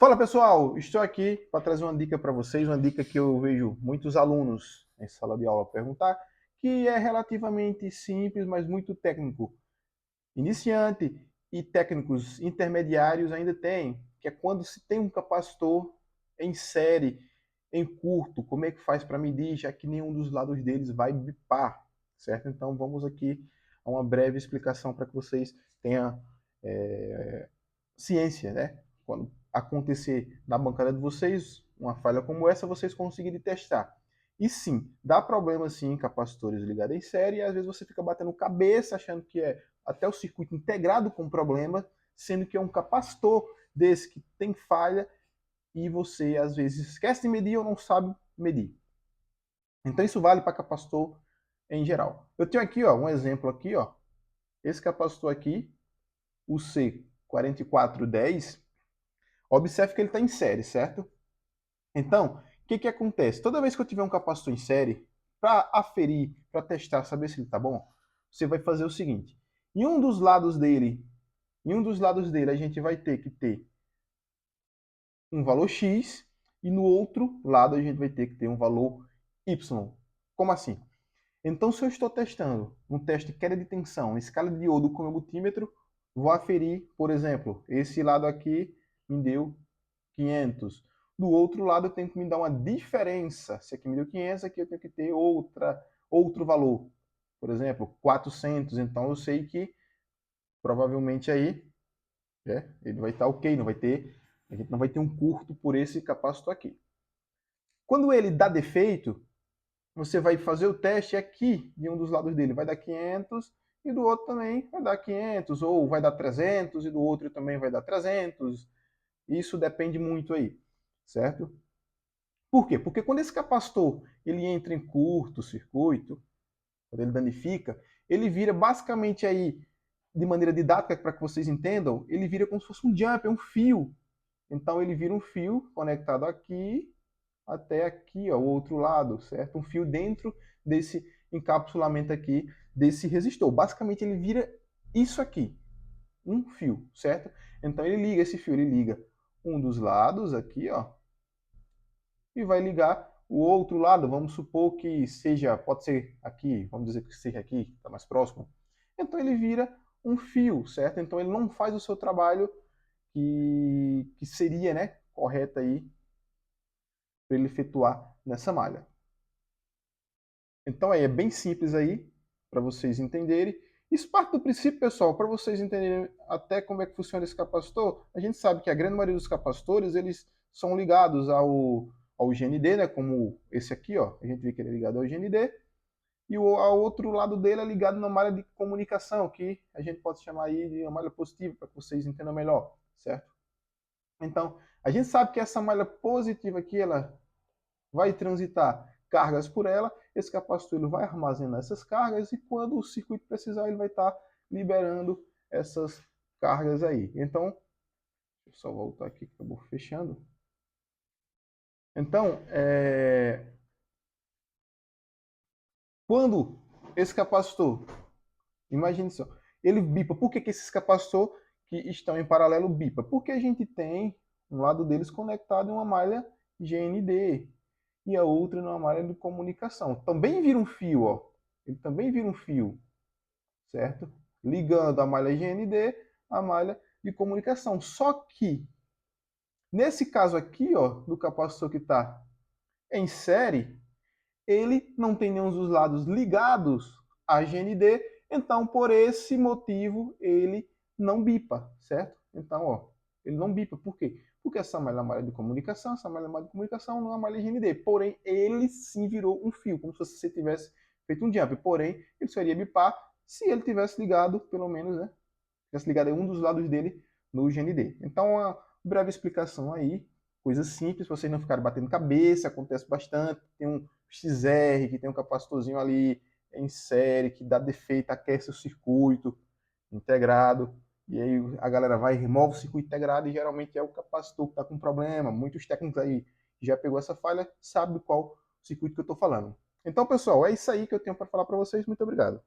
Fala pessoal, estou aqui para trazer uma dica para vocês, uma dica que eu vejo muitos alunos em sala de aula perguntar, que é relativamente simples, mas muito técnico. Iniciante e técnicos intermediários ainda tem, que é quando se tem um capacitor em série, em curto, como é que faz para medir, já que nenhum dos lados deles vai bipar, certo? Então vamos aqui a uma breve explicação para que vocês tenham ciência, né? Quando acontecer na bancada de vocês uma falha como essa, vocês conseguirem testar. E sim, dá problema sim em capacitores ligados em série, e às vezes você fica batendo cabeça achando que é até o circuito integrado com problema, sendo que é um capacitor desse que tem falha e você às vezes esquece de medir ou não sabe medir. Então isso vale para capacitor em geral. Eu tenho aqui ó, um exemplo aqui, ó. Esse capacitor aqui, o C4410, observe que ele está em série, certo? Então, o que acontece? Toda vez que eu tiver um capacitor em série, para aferir, para testar, saber se ele está bom, você vai fazer o seguinte: em um dos lados dele, a gente vai ter que ter um valor X e no outro lado a gente vai ter que ter um valor Y. Como assim? Então, se eu estou testando um teste de queda de tensão, escala de diodo com meu multímetro, vou aferir, por exemplo, esse lado aqui me deu 500. Do outro lado, eu tenho que me dar uma diferença. Se aqui me deu 500, aqui eu tenho que ter outro valor. Por exemplo, 400. Então, eu sei que provavelmente aí ele vai estar ok, a gente não vai ter um curto por esse capacitor aqui. Quando ele dá defeito, você vai fazer o teste aqui de um dos lados dele. Vai dar 500 e do outro também vai dar 500. Ou vai dar 300 e do outro também vai dar 300. Isso depende muito aí, certo? Por quê? Porque quando esse capacitor ele entra em curto-circuito, quando ele danifica, ele vira basicamente aí, de maneira didática para que vocês entendam, ele vira como se fosse um jumper, um fio. Então ele vira um fio conectado aqui até aqui, ó, o outro lado, certo? Um fio dentro desse encapsulamento aqui desse resistor. Basicamente ele vira isso aqui, um fio, certo? Então ele liga esse fio, ele liga um dos lados aqui, ó, e vai ligar o outro lado. Vamos supor que seja, pode ser aqui, vamos dizer que seja aqui, que está mais próximo. Então ele vira um fio, certo? Então ele não faz o seu trabalho que seria, né, correto aí para ele efetuar nessa malha. Então aí é bem simples aí para vocês entenderem. Isso parte do princípio, pessoal, para vocês entenderem até como é que funciona esse capacitor. A gente sabe que a grande maioria dos capacitores, eles são ligados ao GND, né, como esse aqui, ó. A gente vê que ele é ligado ao GND. E o ao outro lado dele é ligado na malha de comunicação, que a gente pode chamar aí de uma malha positiva, para que vocês entendam melhor, certo? Então, a gente sabe que essa malha positiva aqui, ela vai transitar cargas por ela, esse capacitor ele vai armazenar essas cargas e quando o circuito precisar, ele vai estar liberando essas cargas aí. Então, deixa eu só voltar aqui que acabou fechando. Então, quando esse capacitor, imagine só, ele bipa, por que esses capacitores que estão em paralelo bipa? Porque a gente tem um lado deles conectado em uma malha GND, e a outra numa malha de comunicação. Também vira um fio, ó. Ele também vira um fio, certo? Ligando a malha GND à malha de comunicação. Só que, nesse caso aqui, ó, do capacitor que está em série, ele não tem nenhum dos lados ligados à GND, então, por esse motivo, ele não bipa, certo? Então, ó, ele não bipa. Por quê? Porque essa malha é uma malha de comunicação, essa malha é uma malha de comunicação não é uma malha GND. Porém, ele sim virou um fio, como se você tivesse feito um jump. Porém, ele só iria bipar se ele tivesse ligado, pelo menos, né? Tivesse ligado em um dos lados dele no GND. Então, uma breve explicação aí, coisa simples, vocês não ficarem batendo cabeça, acontece bastante. Tem um XR que tem um capacitorzinho ali em série que dá defeito, aquece o circuito integrado. E aí a galera vai, remove o circuito integrado e geralmente é o capacitor que está com problema. Muitos técnicos aí que já pegou essa falha sabem qual circuito que eu estou falando. Então, pessoal, é isso aí que eu tenho para falar para vocês. Muito obrigado.